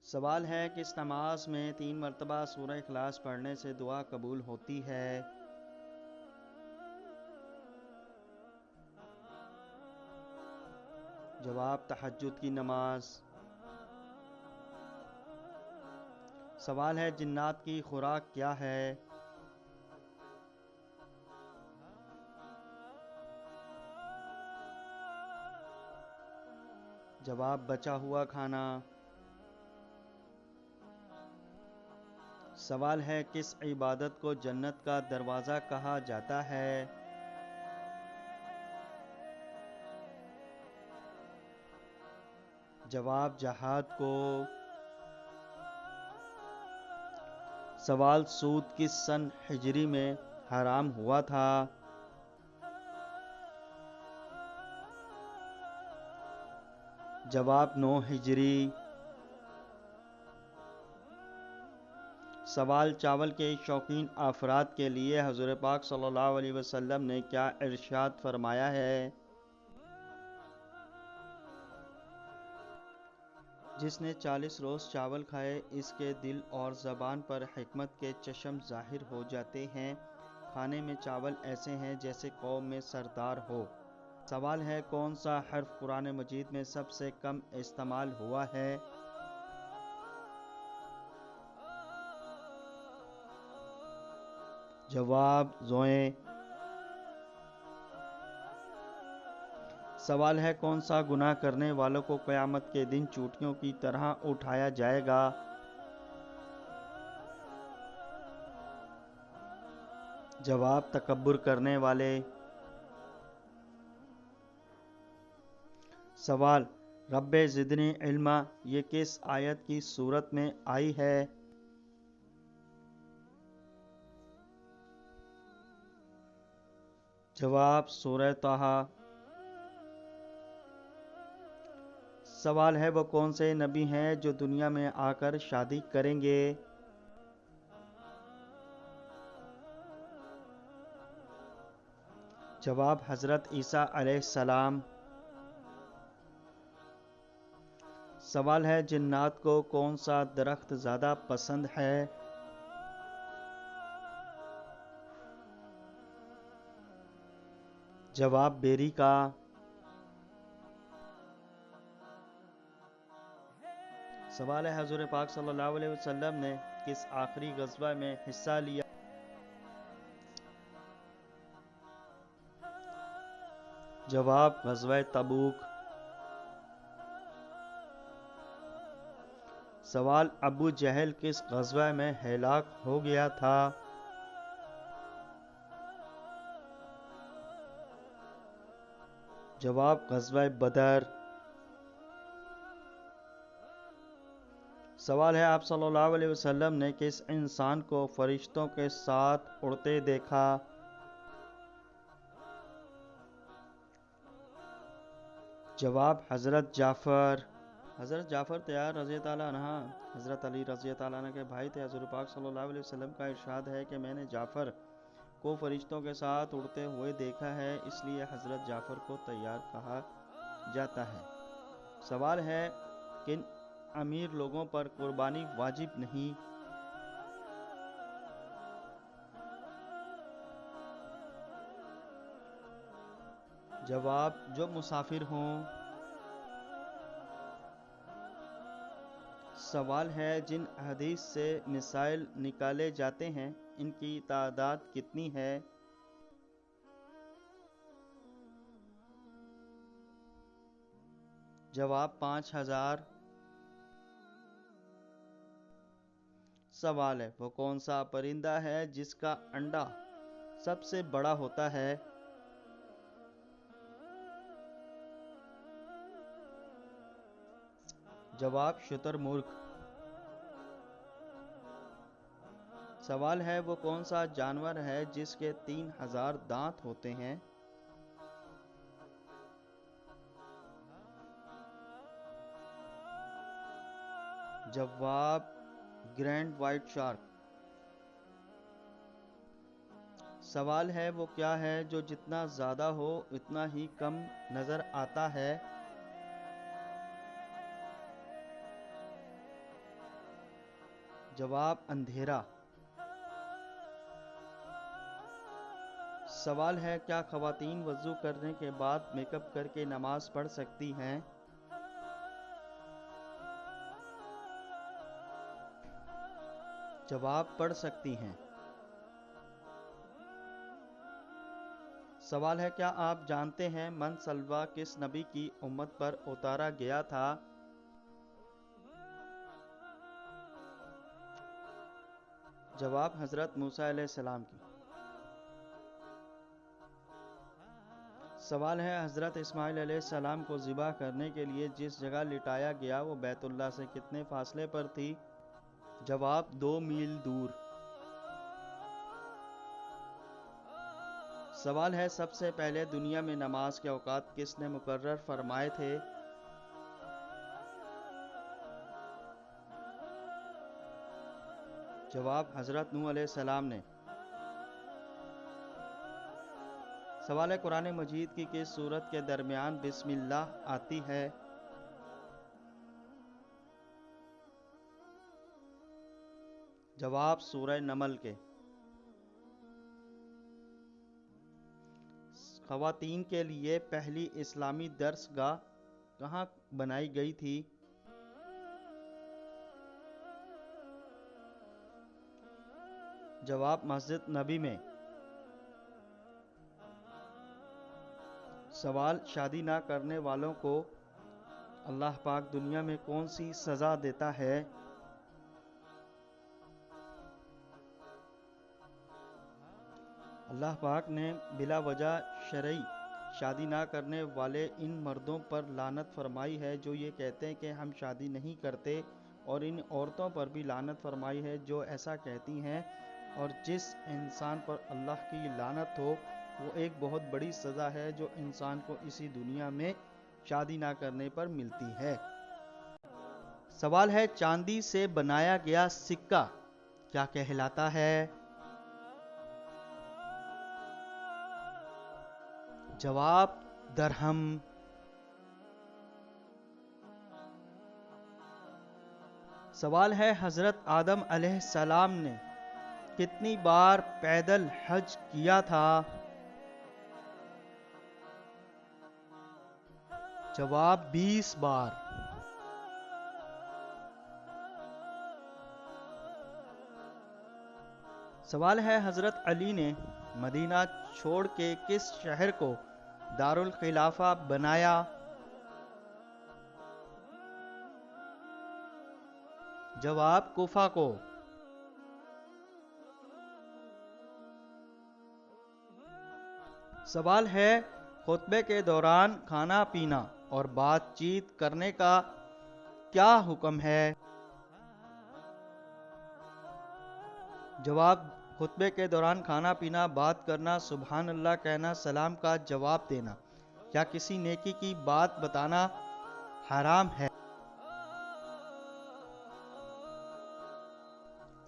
سوال ہے کہ اس نماز میں 3 مرتبہ سورہ اخلاص پڑھنے سے دعا قبول ہوتی ہے؟ جواب: تہجد کی نماز۔ سوال ہے جنات کی خوراک کیا ہے؟ جواب: بچا ہوا کھانا۔ سوال ہے کس عبادت کو جنت کا دروازہ کہا جاتا ہے؟ جواب: جہاد کو۔ سوال: سود کس سن ہجری میں حرام ہوا تھا؟ جواب: 9 ہجری۔ سوال: چاول کے شوقین افراد کے لیے حضور پاک صلی اللہ علیہ وسلم نے کیا ارشاد فرمایا ہے؟ جس نے 40 روز چاول کھائے اس کے دل اور زبان پر حکمت کے چشم ظاہر ہو جاتے ہیں۔ کھانے میں چاول ایسے ہیں جیسے قوم میں سردار ہو۔ سوال ہے کون سا حرف قرآن مجید میں سب سے کم استعمال ہوا ہے؟ جواب: زوئیں۔ سوال ہے کون سا گناہ کرنے والوں کو قیامت کے دن چوٹیوں کی طرح اٹھایا جائے گا؟ جواب: تکبر کرنے والے۔ سوال: رب زدنی علما یہ کس آیت کی صورت میں آئی ہے؟ جواب: سورہ طٰہٰ۔ سوال ہے وہ کون سے نبی ہیں جو دنیا میں آ کر شادی کریں گے؟ جواب: حضرت عیسیٰ علیہ السلام۔ سوال ہے جنات کو کون سا درخت زیادہ پسند ہے؟ جواب: بیری کا۔ سوال ہے حضور پاک صلی اللہ علیہ وسلم نے کس آخری غزوہ میں حصہ لیا؟ جواب: غزوہ تبوک۔ سوال: ابو جہل کس غزوہ میں ہلاک ہو گیا تھا؟ جواب: غزوہ بدر۔ سوال ہے آپ صلی اللہ علیہ وسلم نے کس انسان کو فرشتوں کے ساتھ اڑتے دیکھا؟ جواب: حضرت جعفر۔ حضرت جعفر طیار رضی اللہ عنہ حضرت علی رضی اللہ عنہ کے بھائی تھے۔ حضور پاک صلی اللہ علیہ وسلم کا ارشاد ہے کہ میں نے جعفر کو فرشتوں کے ساتھ اڑتے ہوئے دیکھا ہے، اس لیے حضرت جعفر کو طیار کہا جاتا ہے۔ سوال ہے کن امیر لوگوں پر قربانی واجب نہیں؟ جواب: جو مسافر ہوں۔ سوال ہے جن حدیث سے مسائل نکالے جاتے ہیں ان کی تعداد کتنی ہے؟ جواب: 5000۔ سوال ہے وہ کون سا پرندہ ہے جس کا انڈا سب سے بڑا ہوتا ہے؟ جواب: شتر مرغ۔ سوال ہے وہ کون سا جانور ہے جس کے 3000 دانت ہوتے ہیں؟ جواب: گرینڈ وائٹ شارک۔ سوال ہے وہ کیا ہے جو جتنا زیادہ ہو اتنا ہی کم نظر آتا ہے؟ جواب اندھیرا۔ سوال ہے کیا خواتین وضو کرنے کے بعد میک اپ کر کے نماز پڑھ سکتی ہیں؟ جواب پڑھ سکتی ہیں۔ سوال ہے کیا آپ جانتے ہیں من سلوا کس نبی کی امت پر اتارا گیا تھا؟ جواب حضرت موسیٰ علیہ السلام کی۔ سوال ہے حضرت اسماعیل علیہ السلام کو ذبح کرنے کے لیے جس جگہ لٹایا گیا وہ بیت اللہ سے کتنے فاصلے پر تھی؟ جواب 2 میل دور۔ سوال ہے سب سے پہلے دنیا میں نماز کے اوقات کس نے مقرر فرمائے تھے؟ جواب حضرت نوح علیہ السلام نے۔ سوال ہے قرآن مجید کی کس سورت کے درمیان بسم اللہ آتی ہے؟ جواب سورہ نمل کے۔ خواتین کے لیے پہلی اسلامی درس گاہ کہاں بنائی گئی تھی؟ جواب مسجد نبی میں۔ سوال شادی نہ کرنے والوں کو اللہ پاک دنیا میں کون سی سزا دیتا ہے؟ اللہ پاک نے بلا وجہ شرعی شادی نہ کرنے والے ان مردوں پر لعنت فرمائی ہے جو یہ کہتے ہیں کہ ہم شادی نہیں کرتے، اور ان عورتوں پر بھی لعنت فرمائی ہے جو ایسا کہتی ہیں، اور جس انسان پر اللہ کی لعنت ہو وہ ایک بہت بڑی سزا ہے جو انسان کو اسی دنیا میں شادی نہ کرنے پر ملتی ہے۔ سوال ہے چاندی سے بنایا گیا سکہ کیا کہلاتا ہے؟ جواب درہم۔ سوال ہے حضرت آدم علیہ السلام نے کتنی بار پیدل حج کیا تھا؟ جواب 20 بار۔ سوال ہے حضرت علی نے مدینہ چھوڑ کے کس شہر کو دارالخلافہ بنایا؟ جواب کوفہ کو۔ سوال ہے خطبے کے دوران کھانا پینا اور بات چیت کرنے کا کیا حکم ہے؟ جواب خطبے کے دوران کھانا پینا، بات کرنا، سبحان اللہ کہنا، سلام کا جواب دینا یا کسی نیکی کی بات بتانا حرام ہے۔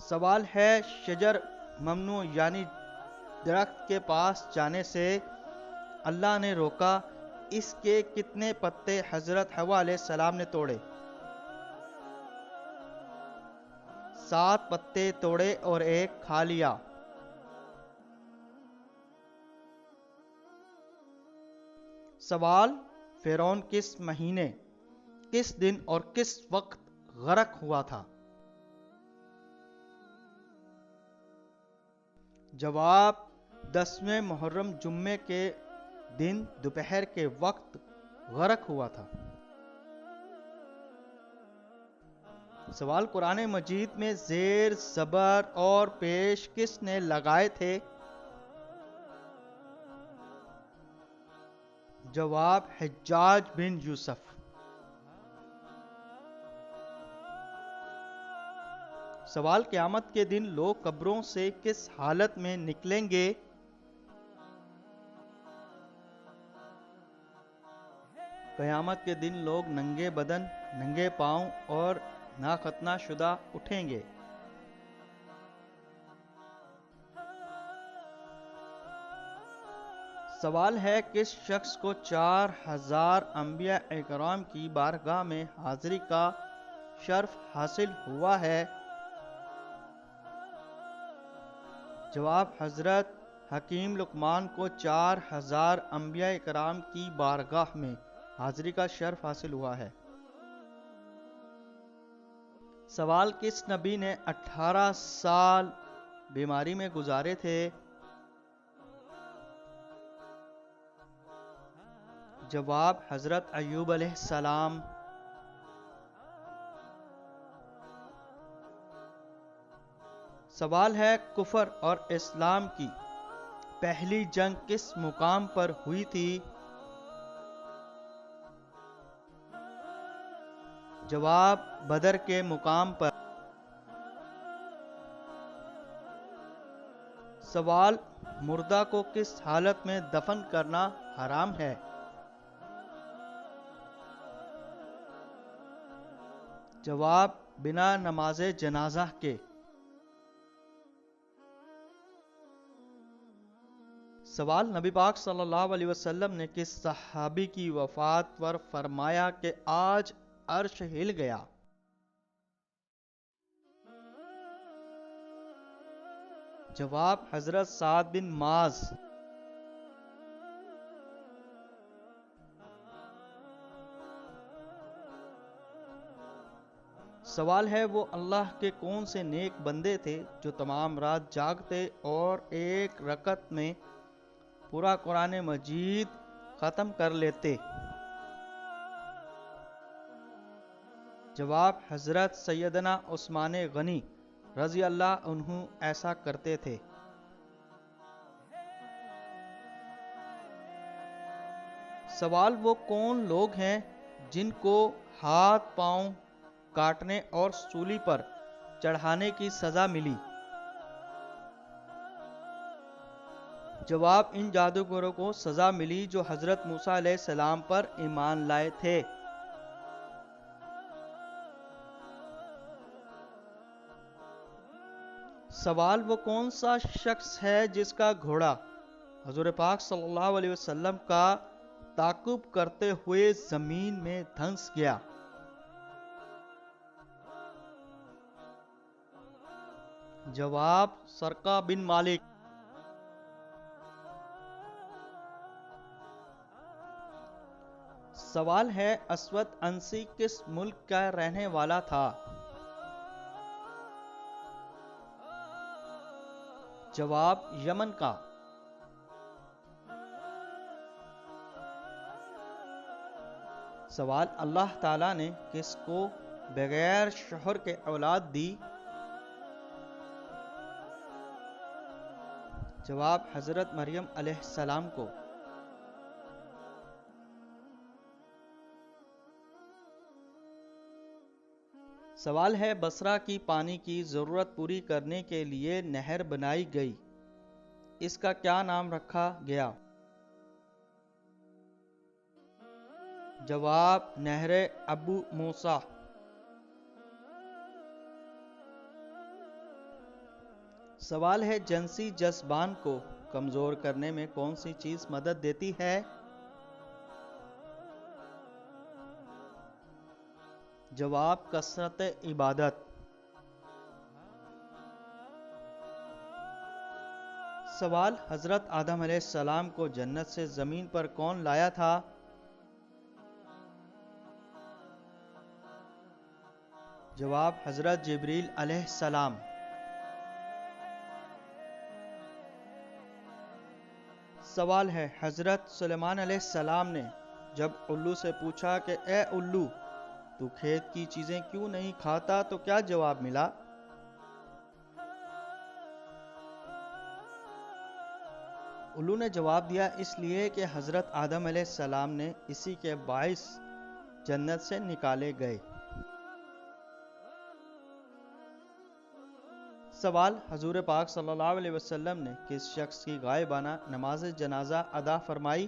سوال ہے شجر ممنوع یعنی درخت کے پاس جانے سے اللہ نے روکا، اس کے کتنے پتے حضرت حوا علیہ السلام نے توڑے؟ 7 پتے توڑے اور 1 کھا لیا۔ سوال فرعون کس مہینے، کس دن اور کس وقت غرق ہوا تھا؟ جواب 10ویں محرم جمعے کے دن دوپہر کے وقت غرق ہوا تھا۔ سوال قرآن مجید میں زیر، زبر اور پیش کس نے لگائے تھے؟ جواب حجاج بن یوسف۔ سوال قیامت کے دن لوگ قبروں سے کس حالت میں نکلیں گے؟ قیامت کے دن لوگ ننگے بدن، ننگے پاؤں اور ناختنہ شدہ اٹھیں گے۔ سوال ہے کس شخص کو 4000 انبیاء اکرام کی بارگاہ میں حاضری کا شرف حاصل ہوا ہے؟ جواب حضرت حکیم لقمان کو 4000 انبیاء کرام کی بارگاہ میں حاضری کا شرف حاصل ہوا ہے۔ سوال کس نبی نے 18 سال بیماری میں گزارے تھے؟ جواب حضرت ایوب علیہ السلام۔ سوال ہے کفر اور اسلام کی پہلی جنگ کس مقام پر ہوئی تھی؟ جواب بدر کے مقام پر۔ سوال مردہ کو کس حالت میں دفن کرنا حرام ہے؟ جواب بنا نماز جنازہ کے۔ سوال نبی پاک صلی اللہ علیہ وسلم نے کس صحابی کی وفات پر فرمایا کہ آج عرش ہل گیا؟ جواب حضرت سعد بن معاذ۔ سوال ہے وہ اللہ کے کون سے نیک بندے تھے جو تمام رات جاگتے اور ایک رکعت میں پورا قرآن مجید ختم کر لیتے؟ جواب حضرت سیدنا عثمان غنی رضی اللہ عنہ ایسا کرتے تھے۔ سوال وہ کون لوگ ہیں جن کو ہاتھ پاؤں کاٹنے اور سولی پر چڑھانے کی سزا ملی؟ جواب ان جادوگروں کو سزا ملی جو حضرت موسیٰ علیہ السلام پر ایمان لائے تھے۔ سوال وہ کون سا شخص ہے جس کا گھوڑا حضور پاک صلی اللہ علیہ وسلم کا تعاقب کرتے ہوئے زمین میں دھنس گیا؟ جواب سرقہ بن مالک۔ سوال ہے اسود عنسی کس ملک کا رہنے والا تھا؟ جواب یمن کا۔ سوال اللہ تعالیٰ نے کس کو بغیر شوہر کے اولاد دی؟ جواب حضرت مریم علیہ السلام کو۔ سوال ہے بصرہ کی پانی کی ضرورت پوری کرنے کے لیے نہر بنائی گئی، اس کا کیا نام رکھا گیا؟ جواب نہر ابو موسیٰ۔ سوال ہے جنسی جذبان کو کمزور کرنے میں کون سی چیز مدد دیتی ہے؟ جواب کثرت عبادت۔ سوال حضرت آدم علیہ السلام کو جنت سے زمین پر کون لایا تھا؟ جواب حضرت جبریل علیہ السلام۔ سوال ہے حضرت سلیمان علیہ السلام نے جب الو سے پوچھا کہ اے الو تو کھیت کی چیزیں کیوں نہیں کھاتا تو کیا جواب ملا؟ الو نے جواب دیا اس لیے کہ حضرت آدم علیہ السلام نے اسی کے باعث جنت سے نکالے گئے۔ سوال حضور پاک صلی اللہ علیہ وسلم نے کس شخص کی غائبانہ نماز جنازہ ادا فرمائی؟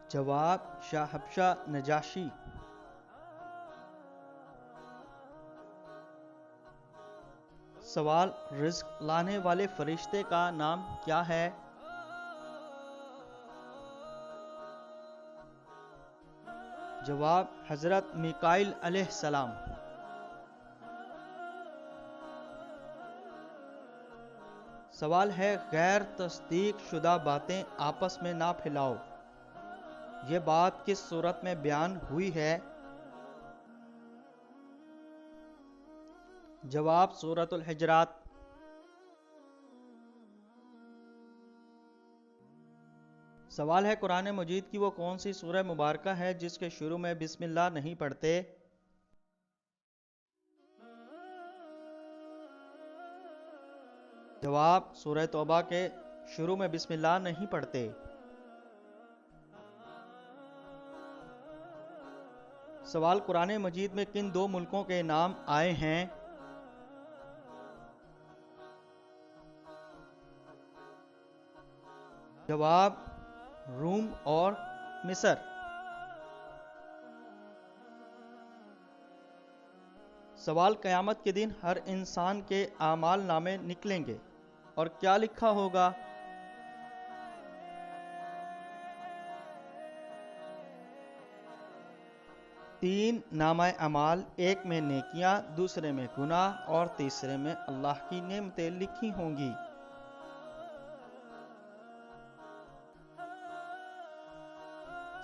جواب شاہ حبشہ نجاشی۔ سوال رزق لانے والے فرشتے کا نام کیا ہے؟ جواب حضرت میکائیل علیہ السلام۔ سوال ہے غیر تصدیق شدہ باتیں آپس میں نہ پھیلاؤ، یہ بات کس صورت میں بیان ہوئی ہے؟ جواب سورۃ الحجرات۔ سوال ہے قرآن مجید کی وہ کون سی سورہ مبارکہ ہے جس کے شروع میں بسم اللہ نہیں پڑھتے؟ جواب سورہ توبہ کے شروع میں بسم اللہ نہیں پڑھتے۔ سوال قرآن مجید میں کن دو ملکوں کے نام آئے ہیں؟ جواب روم اور مصر۔ سوال قیامت کے دن ہر انسان کے اعمال نامے نکلیں گے اور کیا لکھا ہوگا؟ تین نامہ اعمال، ایک میں نیکیاں، دوسرے میں گناہ اور تیسرے میں اللہ کی نعمتیں لکھی ہوں گی۔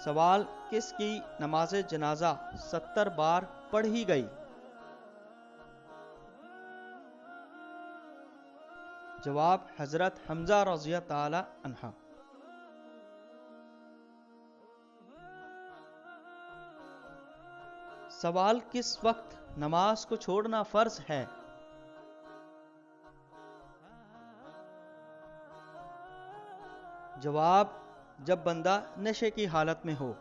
سوال کس کی نماز جنازہ 70 بار پڑھی گئی؟ جواب حضرت حمزہ رضی تعالی عنہ۔ سوال کس وقت نماز کو چھوڑنا فرض ہے؟ جواب جب بندہ نشے کی حالت میں ہو۔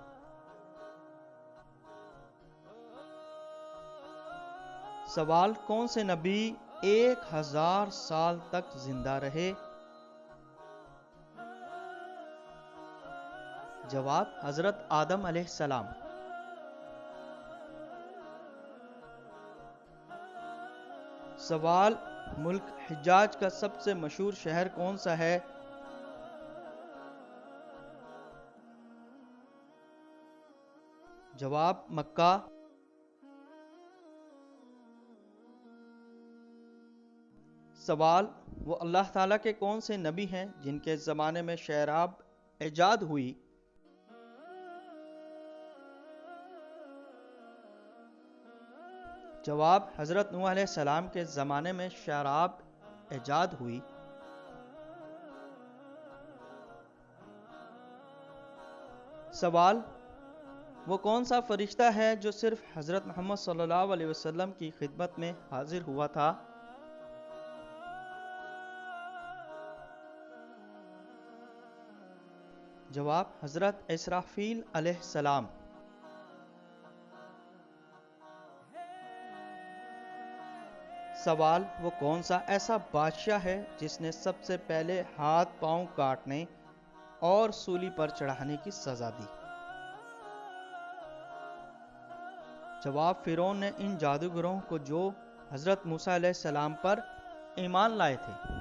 سوال کون سے نبی 1000 سال تک زندہ رہے؟ جواب حضرت آدم علیہ السلام۔ سوال ملک حجاز کا سب سے مشہور شہر کون سا ہے؟ جواب مکہ۔ سوال وہ اللہ تعالیٰ کے کون سے نبی ہیں جن کے زمانے میں شراب ایجاد ہوئی؟ جواب حضرت نوح علیہ السلام کے زمانے میں شراب ایجاد ہوئی۔ سوال وہ کون سا فرشتہ ہے جو صرف حضرت محمد صلی اللہ علیہ وسلم کی خدمت میں حاضر ہوا تھا؟ جواب حضرت اسرافیل علیہ السلام۔ سوال وہ کون سا ایسا بادشاہ ہے جس نے سب سے پہلے ہاتھ پاؤں کاٹنے اور سولی پر چڑھانے کی سزا دی؟ جواب فرعون نے ان جادوگروں کو جو حضرت موسیٰ علیہ السلام پر ایمان لائے تھے۔